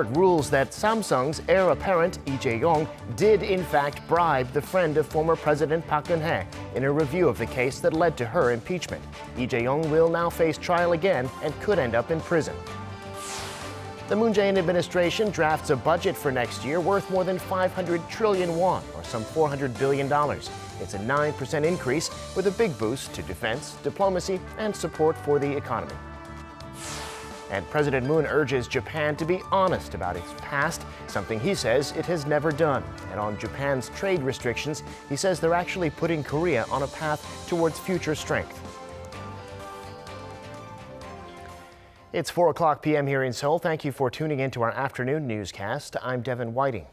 rules that Samsung's heir apparent, Jae-yong, did in fact bribe the friend of former President Park Geun-hye in a review of the case that led to her impeachment. Jae-yong will now face trial again and could end up in prison. The Moon Jae-in administration drafts a budget for next year worth more than 500 trillion won, or some $400 billion. It's a 9% increase with a big boost to defense, diplomacy, and support for the economy. And President Moon urges Japan to be honest about its past, something he says it has never done. And on Japan's trade restrictions, he says they're actually putting Korea on a path towards future strength. It's 4:00 p.m. here in Seoul. Thank you for tuning in to our afternoon newscast. I'm Devin Whiting.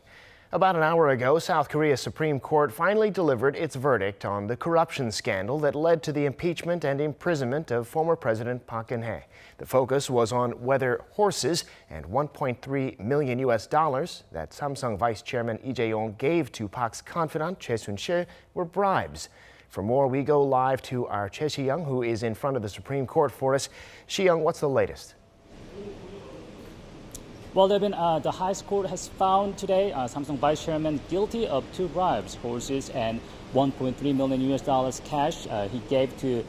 About an hour ago, South Korea's Supreme Court finally delivered its verdict on the corruption scandal that led to the impeachment and imprisonment of former President Park Geun-hye. The focus was on whether horses and $1.3 million that Samsung Vice Chairman Lee Jae-yong gave to Park's confidant Choi Soon-sil were bribes. For more, we go live to our Jae-yong, who is in front of the Supreme Court for us. Jae-yong, what's the latest? Well, Devin, the highest court has found today Samsung Vice Chairman guilty of 2 bribes, horses and $1.3 million cash he gave to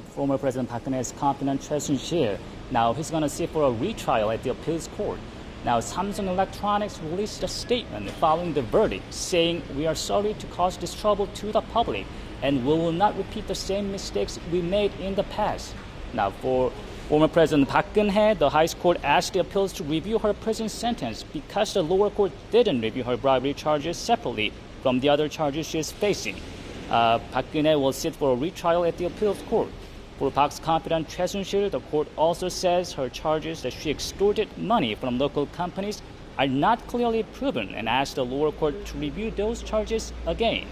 former President Park Geun-hye's confidant Choi Soon-sil. Now he's going to sit for a retrial at the appeals court. Now Samsung Electronics released a statement following the verdict, saying, "We are sorry to cause this trouble to the public, and we will not repeat the same mistakes we made in the past." Now for former President Park Geun-hye, the highest court asked the appeals to review her prison sentence because the lower court didn't review her bribery charges separately from the other charges she is facing. Park Geun-hye will sit for a retrial at the appeals court. For Park's confidant Choi Soon-sil, the court also says her charges that she extorted money from local companies are not clearly proven and asked the lower court to review those charges again.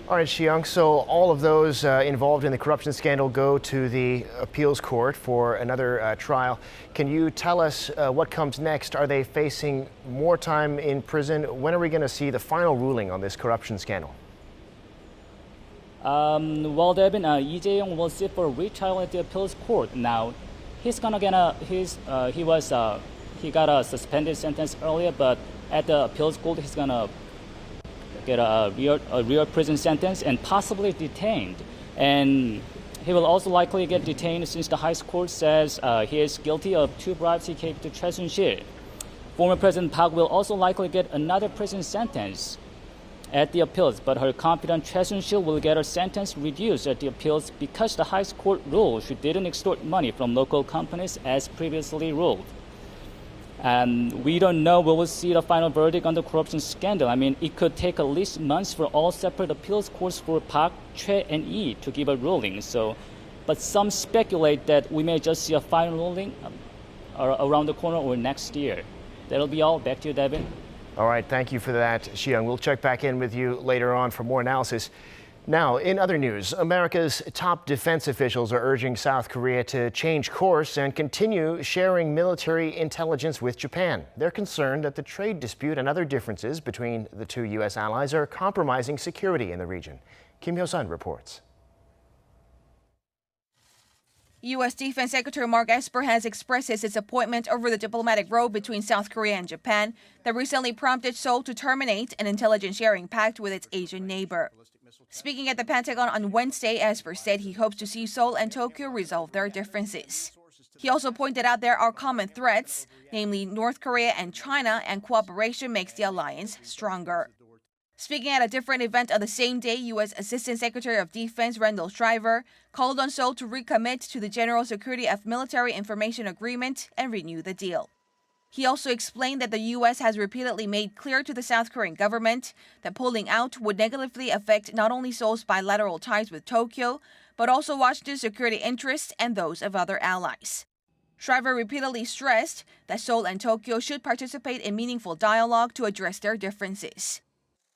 All right, Jae-yong, so all of those involved in the corruption scandal go to the appeals court for another trial. Can you tell us what comes next? Are they facing more time in prison? When are we going to see the final ruling on this corruption scandal? Well, Devin, Lee Jae-yong will sit for a retrial at the appeals court. Now, he's gonna get he got a suspended sentence earlier, but at the appeals court, he's gonna get a real prison sentence and possibly detained. And he will also likely get detained since the highest court says he is guilty of 2 bribes he gave to Choi Soon-sil. Former President Park will also likely get another prison sentence at the appeals, but her confidant Choi Soon-sil will get her sentence reduced at the appeals because the highest court ruled she didn't extort money from local companies as previously ruled. And we don't know when we'll see the final verdict on the corruption scandal. I mean, it could take at least months for all separate appeals courts for Park, Choi, and Lee to give a ruling. But some speculate that we may just see a final ruling around the corner or next year. That'll be all. Back to you, Devin. All right, thank you for that, Jae-yong. We'll check back in with you later on for more analysis. Now, in other news, America's top defense officials are urging South Korea to change course and continue sharing military intelligence with Japan. They're concerned that the trade dispute and other differences between the 2 U.S. allies are compromising security in the region. Kim Hyo-sun reports. U.S. Defense Secretary Mark Esper has expressed his disappointment over the diplomatic row between South Korea and Japan that recently prompted Seoul to terminate an intelligence sharing pact with its Asian neighbor. Speaking at the Pentagon on Wednesday, Esper said he hopes to see Seoul and Tokyo resolve their differences. He also pointed out there are common threats, namely North Korea and China, and cooperation makes the alliance stronger. Speaking at a different event on the same day, U.S. Assistant Secretary of Defense Randall Shriver called on Seoul to recommit to the General Security of Military Information Agreement and renew the deal. He also explained that the U.S. has repeatedly made clear to the South Korean government that pulling out would negatively affect not only Seoul's bilateral ties with Tokyo, but also Washington's security interests and those of other allies. Shriver repeatedly stressed that Seoul and Tokyo should participate in meaningful dialogue to address their differences.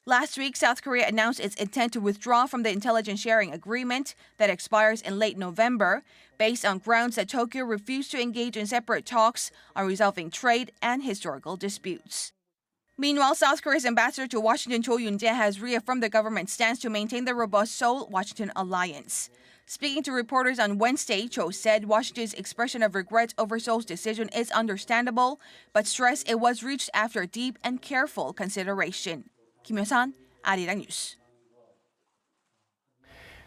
Last week, South Korea announced its intent to withdraw from the intelligence sharing agreement that expires in late November, based on grounds that Tokyo refused to engage in separate talks on resolving trade and historical disputes. Meanwhile, South Korea's ambassador to Washington, Cho Yoon-jae, has reaffirmed the government's stance to maintain the robust Seoul-Washington alliance. Speaking to reporters on Wednesday, Cho said Washington's expression of regret over Seoul's decision is understandable, but stressed it was reached after deep and careful consideration. Kim Yo-san, Arirang News.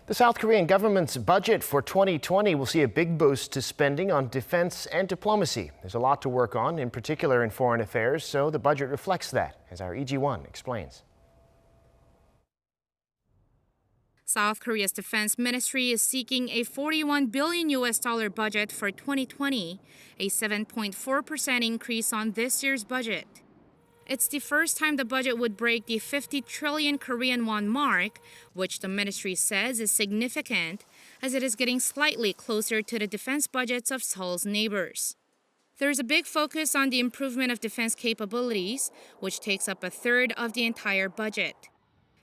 The South Korean government's budget for 2020 will see a big boost to spending on defense and diplomacy. There's a lot to work on, in particular in foreign affairs, so the budget reflects that, as our EG1 explains. South Korea's defense ministry is seeking a $41 billion budget for 2020, a 7.4% increase on this year's budget. It's the first time the budget would break the 50 trillion Korean won mark, which the ministry says is significant, as it is getting slightly closer to the defense budgets of Seoul's neighbors. There's a big focus on the improvement of defense capabilities, which takes up a third of the entire budget.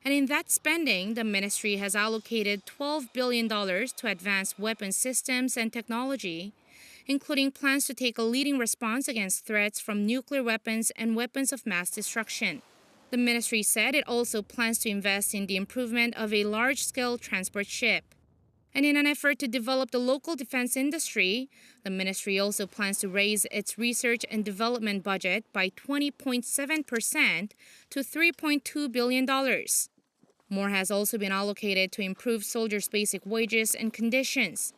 And in that spending, the ministry has allocated $12 billion to advance weapon systems and technology, including plans to take a leading response against threats from nuclear weapons and weapons of mass destruction. The ministry said it also plans to invest in the improvement of a large-scale transport ship. And in an effort to develop the local defense industry, the ministry also plans to raise its research and development budget by 20.7% to $3.2 billion. More has also been allocated to improve soldiers' basic wages and conditions.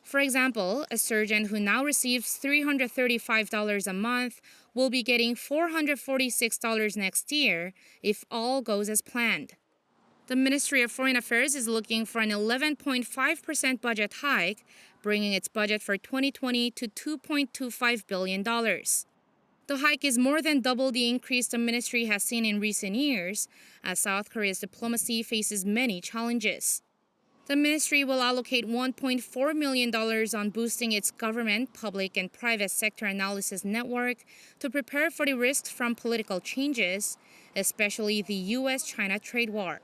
For example, a surgeon who now receives $335 a month will be getting $446 next year if all goes as planned. The Ministry of Foreign Affairs is looking for an 11.5% budget hike, bringing its budget for 2020 to $2.25 billion. The hike is more than double the increase the ministry has seen in recent years, as South Korea's diplomacy faces many challenges. The ministry will allocate $1.4 million on boosting its government, public, and private sector analysis network to prepare for the risks from political changes, especially the U.S.-China trade war.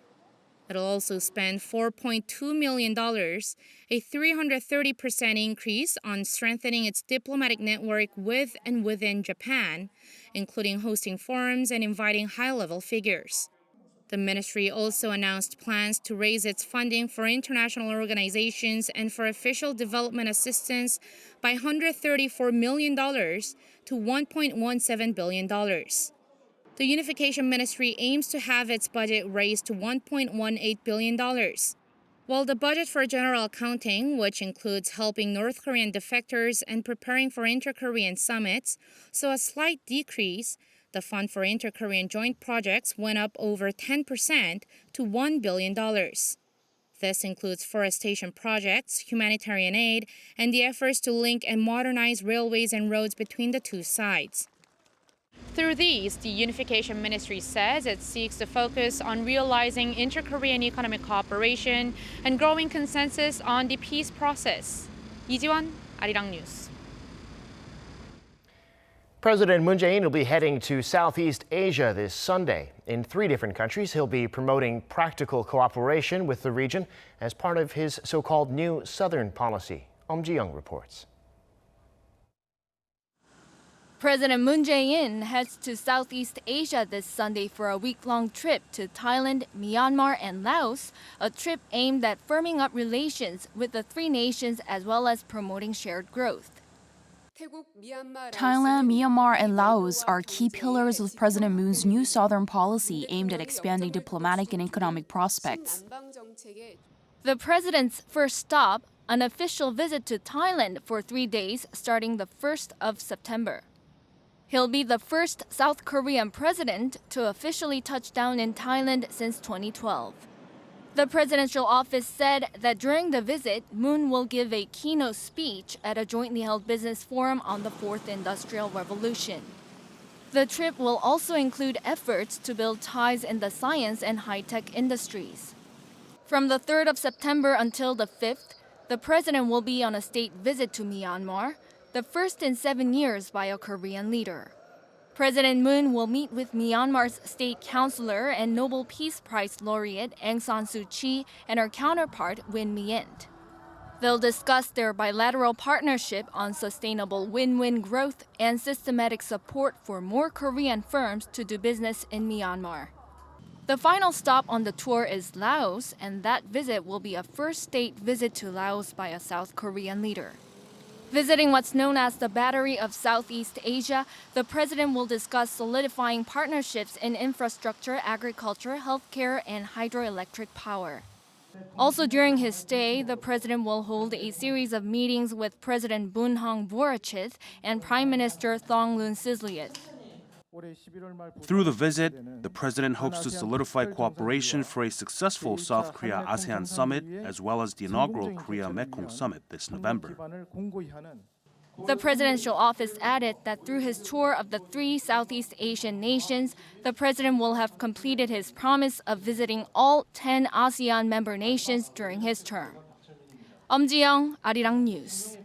It'll also spend $4.2 million, a 330% increase on strengthening its diplomatic network with and within Japan, including hosting forums and inviting high-level figures. The ministry also announced plans to raise its funding for international organizations and for official development assistance by $134 million to $1.17 billion. The Unification Ministry aims to have its budget raised to $1.18 billion. While the budget for general accounting, which includes helping North Korean defectors and preparing for inter-Korean summits, saw a slight decrease, the fund for inter-Korean joint projects went up over 10% to $1 billion. This includes forestation projects, humanitarian aid, and the efforts to link and modernize railways and roads between the two sides. Through these, the Unification Ministry says it seeks to focus on realizing inter-Korean economic cooperation and growing consensus on the peace process. 이지원, Arirang News. President Moon Jae-in will be heading to Southeast Asia this Sunday. In 3 different countries, he'll be promoting practical cooperation with the region as part of his so-called new Southern policy. Jae-yong reports. President Moon Jae-in heads to Southeast Asia this Sunday for a week-long trip to Thailand, Myanmar, and Laos, a trip aimed at firming up relations with the 3 nations as well as promoting shared growth. Thailand, Myanmar, and Laos are key pillars of President Moon's new Southern policy aimed at expanding diplomatic and economic prospects. The president's first stop, an official visit to Thailand for 3 days starting the 1st of September. He'll be the first South Korean president to officially touch down in Thailand since 2012. The presidential office said that during the visit, Moon will give a keynote speech at a jointly held business forum on the 4th Industrial Revolution. The trip will also include efforts to build ties in the science and high-tech industries. From the 3rd of September until the 5th, the president will be on a state visit to Myanmar, the first in 7 years by a Korean leader. President Moon will meet with Myanmar's state councilor and Nobel Peace Prize laureate Aung San Suu Kyi and her counterpart Win Myint. They'll discuss their bilateral partnership on sustainable win-win growth and systematic support for more Korean firms to do business in Myanmar. The final stop on the tour is Laos, and that visit will be a first state visit to Laos by a South Korean leader. Visiting what's known as the Battery of Southeast Asia, the president will discuss solidifying partnerships in infrastructure, agriculture, healthcare, and hydroelectric power. Also during his stay, the president will hold a series of meetings with President Bunhong Vorachith and Prime Minister Thongloun Sisleyit. Through the visit, the president hopes to solidify cooperation for a successful South Korea ASEAN summit, as well as the inaugural Korea-Mekong summit this November. The presidential office added that through his tour of the 3 Southeast Asian nations, the president will have completed his promise of visiting all 10 ASEAN member nations during his term. Jae-yong, Arirang News.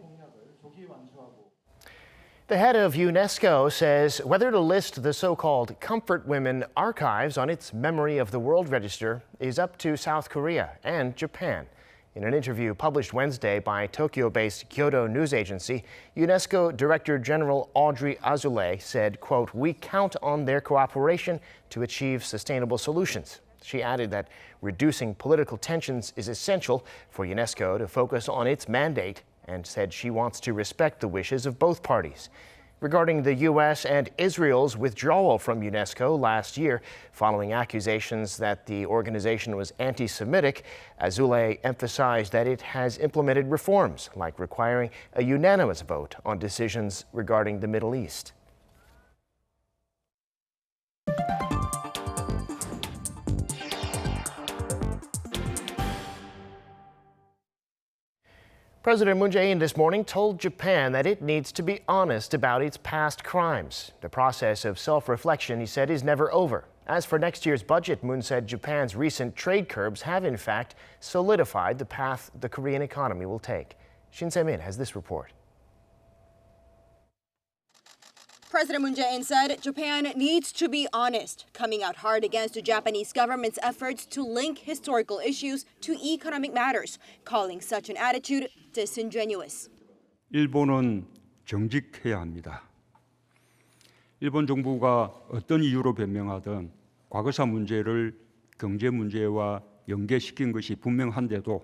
The head of UNESCO says whether to list the so-called Comfort Women archives on its Memory of the World Register is up to South Korea and Japan. In an interview published Wednesday by Tokyo-based Kyodo news agency, UNESCO Director General Audrey Azoulay said, quote, "We count on their cooperation to achieve sustainable solutions." She added that reducing political tensions is essential for UNESCO to focus on its mandate, and said she wants to respect the wishes of both parties. Regarding the U.S. and Israel's withdrawal from UNESCO last year, following accusations that the organization was anti-Semitic, Azoulay emphasized that it has implemented reforms, like requiring a unanimous vote on decisions regarding the Middle East. President Moon Jae-in this morning told Japan that it needs to be honest about its past crimes. The process of self-reflection, he said, is never over. As for next year's budget, Moon said Japan's recent trade curbs have, in fact, solidified the path the Korean economy will take. Shin Se-min has this report. President Moon Jae-in said Japan needs to be honest, coming out hard against the Japanese government's efforts to link historical issues to economic matters, calling such an attitude disingenuous. 일본은 정직해야 합니다. 일본 정부가 어떤 이유로 변명하든 과거사 문제를 경제 문제와 연계시킨 것이 분명한데도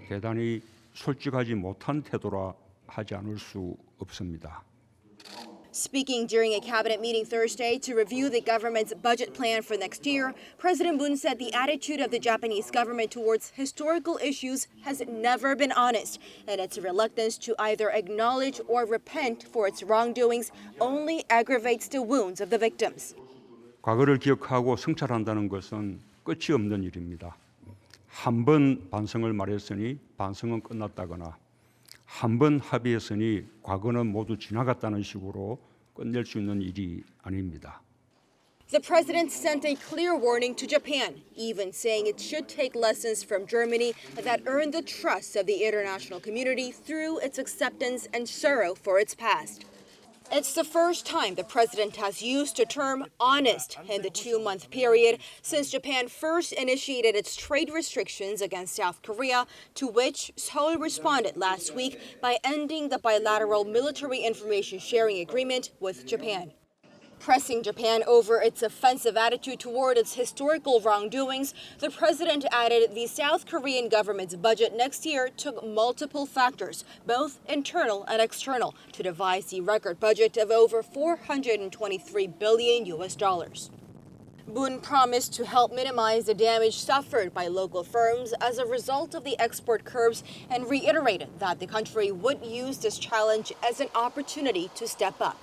대단히 솔직하지 못한 태도라 하지 않을 수 없습니다. Speaking during a cabinet meeting Thursday to review the government's budget plan for next year, President Moon said the attitude of the Japanese government towards historical issues has never been honest, and its reluctance to either acknowledge or repent for its wrongdoings only aggravates the wounds of the victims. 과거를 기억하고 성찰한다는 것은 끝이 없는 일입니다. 한 번 반성을 말했으니 반성은 끝났다거나 한 번 합의했으니 과거는 모두 지나갔다는 식으로 끝낼 수 있는 일이 아닙니다. The president sent a clear warning to Japan, even saying it should take lessons from Germany that earned the trust of the international community through its acceptance and sorrow for its past. It's the first time the president has used the term honest in the 2-month period since Japan first initiated its trade restrictions against South Korea, to which Seoul responded last week by ending the bilateral military information sharing agreement with Japan. Pressing Japan over its offensive attitude toward its historical wrongdoings, the president added the South Korean government's budget next year took multiple factors, both internal and external, to devise the record budget of over $423 billion. Moon promised to help minimize the damage suffered by local firms as a result of the export curbs and reiterated that the country would use this challenge as an opportunity to step up.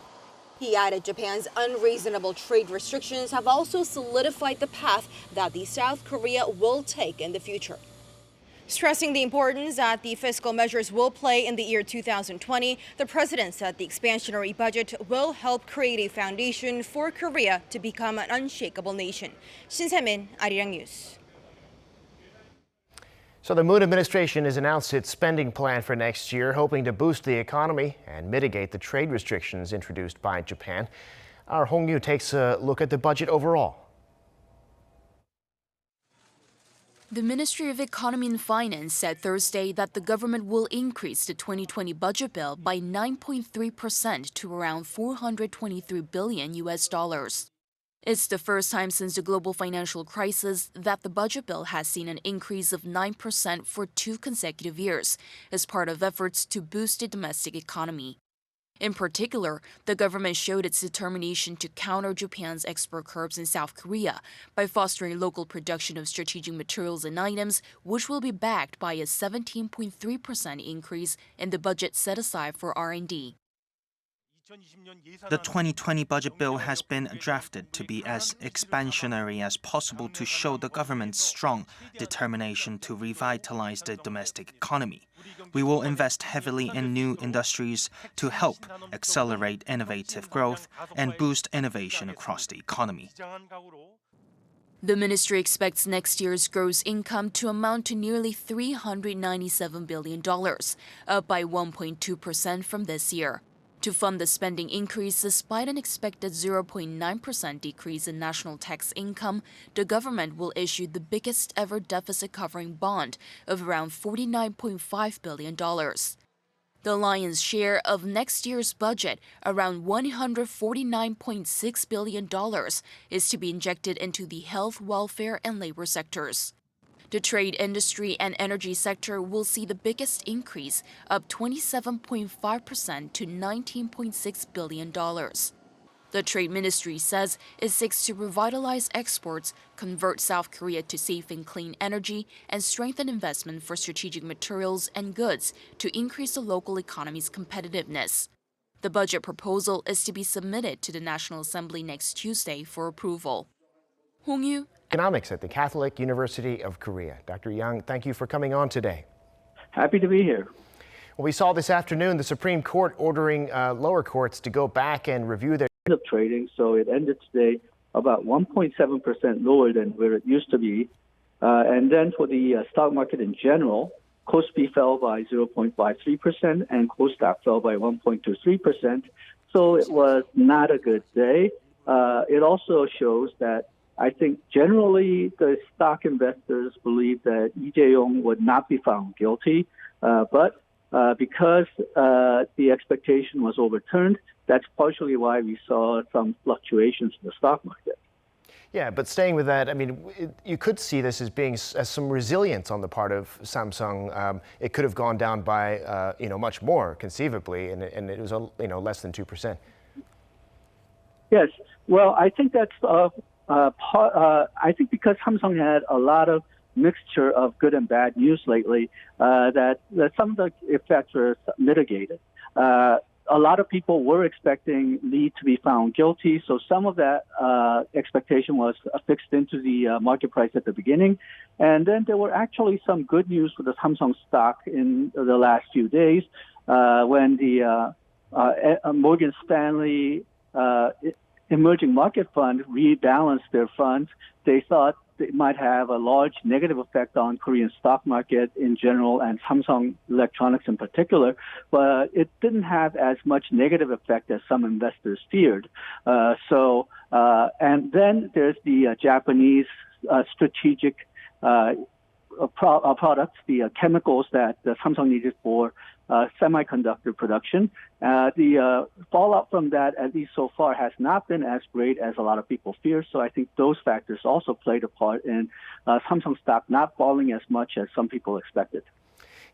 He added Japan's unreasonable trade restrictions have also solidified the path that the South Korea will take in the future. Stressing the importance that the fiscal measures will play in the year 2020, the president said the expansionary budget will help create a foundation for Korea to become an unshakable nation. Shin Se-min, Arirang News. So the Moon administration has announced its spending plan for next year, hoping to boost the economy and mitigate the trade restrictions introduced by Japan. Our Hong Yu takes a look at the budget overall. The Ministry of Economy and Finance said Thursday that the government will increase the 2020 budget bill by 9.3% to around $423 billion. It's the first time since the global financial crisis that the budget bill has seen an increase of 9% for 2 consecutive years as part of efforts to boost the domestic economy. In particular, the government showed its determination to counter Japan's export curbs in South Korea by fostering local production of strategic materials and items, which will be backed by a 17.3% increase in the budget set aside for R&D. The 2020 budget bill has been drafted to be as expansionary as possible to show the government's strong determination to revitalize the domestic economy. We will invest heavily in new industries to help accelerate innovative growth and boost innovation across the economy. The ministry expects next year's gross income to amount to nearly $397 billion, up by 1.2% from this year. To fund the spending increase despite an expected 0.9% decrease in national tax income, the government will issue the biggest ever deficit-covering bond of around $49.5 billion. The lion's share of next year's budget, around $149.6 billion, is to be injected into the health, welfare, and labor sectors. The trade industry and energy sector will see the biggest increase, up 27.5% to $19.6 billion. The Trade Ministry says it seeks to revitalize exports, convert South Korea to safe and clean energy, and strengthen investment for strategic materials and goods to increase the local economy's competitiveness. The budget proposal is to be submitted to the National Assembly next Tuesday for approval. Hong-yu, Economics at the Catholic University of Korea. Dr. Yang, thank you for coming on today. Happy to be here. Well, we saw this afternoon the Supreme Court ordering lower courts to go back and review their of trading, so it ended today about 1.7% lower than where it used to be. And then for the stock market in general, KOSPI fell by 0.53% and KOSDAQ fell by 1.23%. So it was not a good day. It also shows that I think generally the stock investors believe that Jae-yong would not be found guilty, but because the expectation was overturned, that's partially why we saw some fluctuations in the stock market. Yeah, but staying with that, I mean, you could see this as being some resilience on the part of Samsung. It could have gone down by much more conceivably, and it was less than 2%. Yes, well, I think that's I think because Samsung had a lot of mixture of good and bad news lately, that some of the effects were mitigated. A lot of people were expecting Lee to be found guilty, so some of that expectation was fixed into the market price at the beginning. And then there were actually some good news for the Samsung stock in the last few days when the Morgan Stanley Emerging Market Fund rebalanced their funds. They thought it might have a large negative effect on Korean stock market in general and Samsung Electronics in particular, but it didn't have as much negative effect as some investors feared. And then there's the Japanese strategic products, the chemicals that Samsung needed for semiconductor production. The fallout from that, at least so far, has not been as great as a lot of people fear. So I think those factors also played a part in Samsung stock not falling as much as some people expected.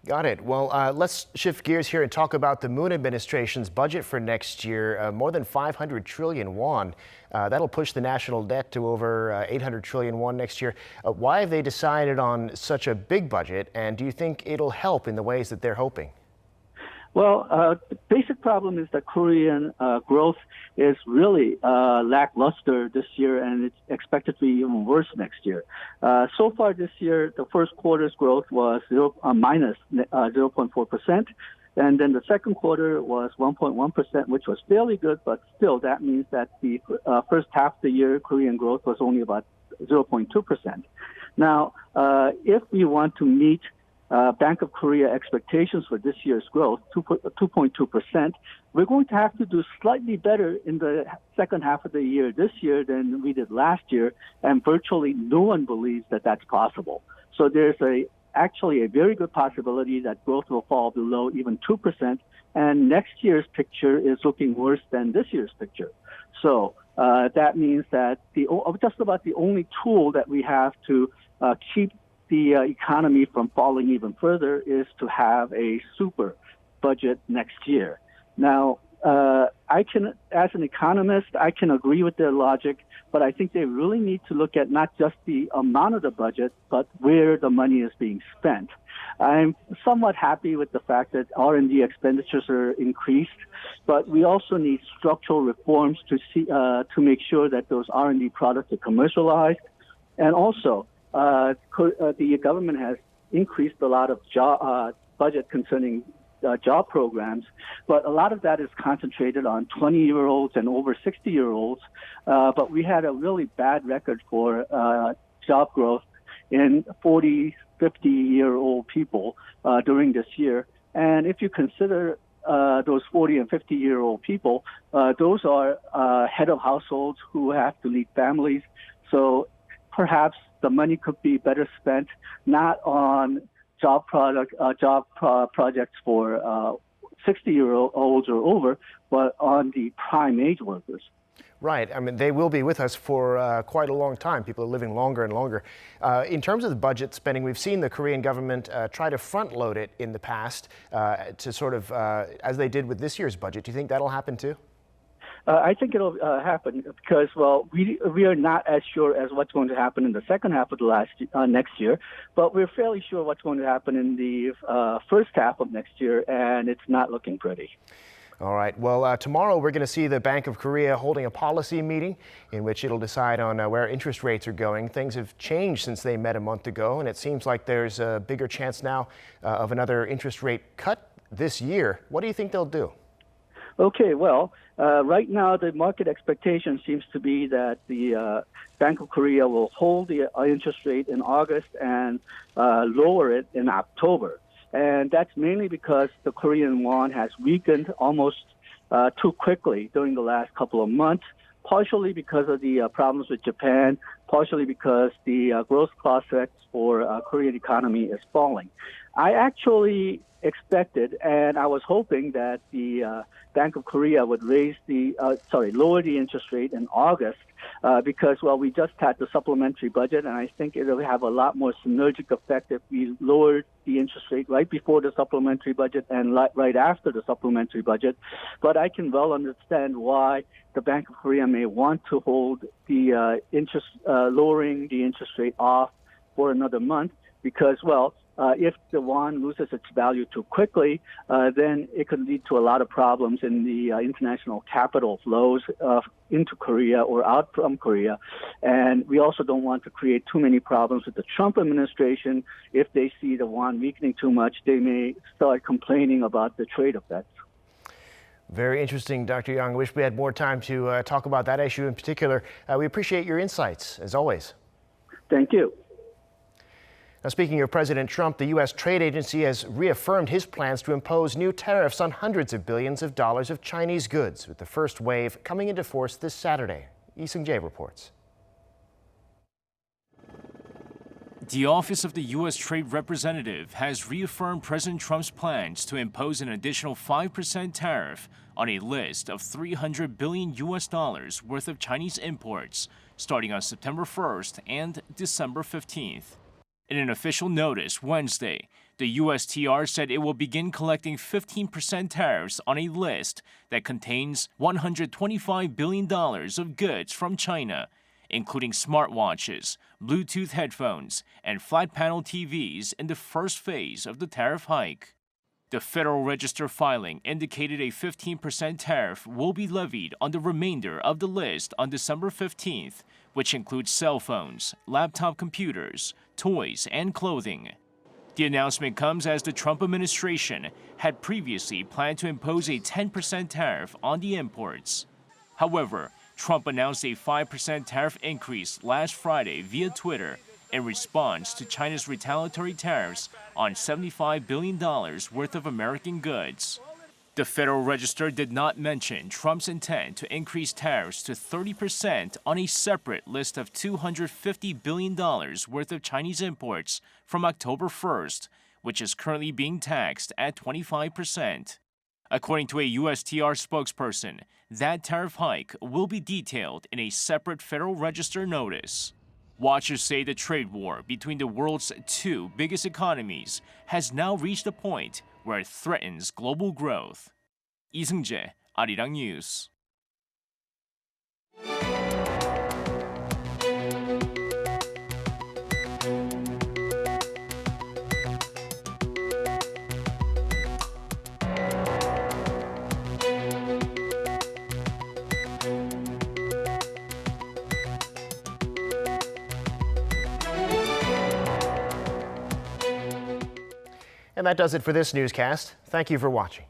Got it. Well, let's shift gears here and talk about the Moon administration's budget for next year, more than 500 trillion won. That'll push the national debt to over 800 trillion won next year. Why have they decided on such a big budget, and do you think it'll help in the ways that they're hoping? Well, the basic problem is that Korean growth is really lackluster this year, and it's expected to be even worse next year. So far this year, the first quarter's growth was minus 0.4%, and then the second quarter was 1.1%, which was fairly good, but still that means that the first half of the year Korean growth was only about 0.2%. Now, if we want to meet Bank of Korea expectations for this year's growth, 2.2%, we're going to have to do slightly better in the second half of the year this year than we did last year, and virtually no one believes that that's possible. So there's actually a very good possibility that growth will fall below even 2%, and next year's picture is looking worse than this year's picture. So that means that just about the only tool that we have to keep the economy from falling even further is to have a super budget next year. Now, as an economist, I can agree with their logic, but I think they really need to look at not just the amount of the budget, but where the money is being spent. I'm somewhat happy with the fact that R&D expenditures are increased, but we also need structural reforms to make sure that those R&D products are commercialized. And also, the government has increased a lot of budget concerning job programs, but a lot of that is concentrated on 20-year-olds and over 60-year-olds. But we had a really bad record for job growth in 40, 50-year-old people during this year. And if you consider those 40 and 50-year-old people, those are head of households who have to lead families. So perhaps the money could be better spent not on job projects for 60-year-olds or over, but on the prime age workers. Right. I mean, they will be with us for quite a long time. People are living longer and longer. In terms of the budget spending, we've seen the Korean government try to front load it in the past to sort of, as they did with this year's budget. Do you think that'll happen too? I think it'll happen because, well, we are not as sure as what's going to happen in the second half of next year, but we're fairly sure what's going to happen in the first half of next year, and it's not looking pretty. All right. Well, tomorrow we're going to see the Bank of Korea holding a policy meeting in which it'll decide on where interest rates are going. Things have changed since they met a month ago, and it seems like there's a bigger chance now of another interest rate cut this year. What do you think they'll do? Okay, well, right now the market expectation seems to be that the Bank of Korea will hold the interest rate in August and lower it in October. And that's mainly because the Korean won has weakened almost too quickly during the last couple of months, partially because of the problems with Japan, partially because the growth prospects for Korean economy is falling. I actually expected, and I was hoping that the Bank of Korea would lower the interest rate in August because, well, we just had the supplementary budget, and I think it'll have a lot more synergic effect if we lowered the interest rate right before the supplementary budget and right after the supplementary budget. But I can well understand why the Bank of Korea may want to hold the lowering the interest rate off for another month because, well, if the won loses its value too quickly, then it could lead to a lot of problems in the international capital flows into Korea or out from Korea. And we also don't want to create too many problems with the Trump administration. If they see the won weakening too much, they may start complaining about the trade effects. Very interesting, Dr. Young. I wish we had more time to talk about that issue in particular. We appreciate your insights, as always. Thank you. Now, speaking of President Trump, the U.S. Trade Agency has reaffirmed his plans to impose new tariffs on hundreds of billions of dollars of Chinese goods, with the first wave coming into force this Saturday. Jae-yong reports. The Office of the U.S. Trade Representative has reaffirmed President Trump's plans to impose an additional 5% tariff on a list of $300 billion worth of Chinese imports, starting on September 1st and December 15th. In an official notice Wednesday, the USTR said it will begin collecting 15% tariffs on a list that contains $125 billion of goods from China, including smartwatches, Bluetooth headphones, and flat-panel TVs in the first phase of the tariff hike. The Federal Register filing indicated a 15% tariff will be levied on the remainder of the list on December 15th, which includes cell phones, laptop computers, toys, and clothing. The announcement comes as the Trump administration had previously planned to impose a 10% tariff on the imports. However, Trump announced a 5% tariff increase last Friday via Twitter in response to China's retaliatory tariffs on $75 billion worth of American goods. The Federal Register did not mention Trump's intent to increase tariffs to 30% on a separate list of $250 billion worth of Chinese imports from October 1st, which is currently being taxed at 25%. According to a USTR spokesperson, that tariff hike will be detailed in a separate Federal Register notice. Watchers say the trade war between the world's two biggest economies has now reached a point where it threatens global growth. 이승재, Arirang News. And that does it for this newscast. Thank you for watching.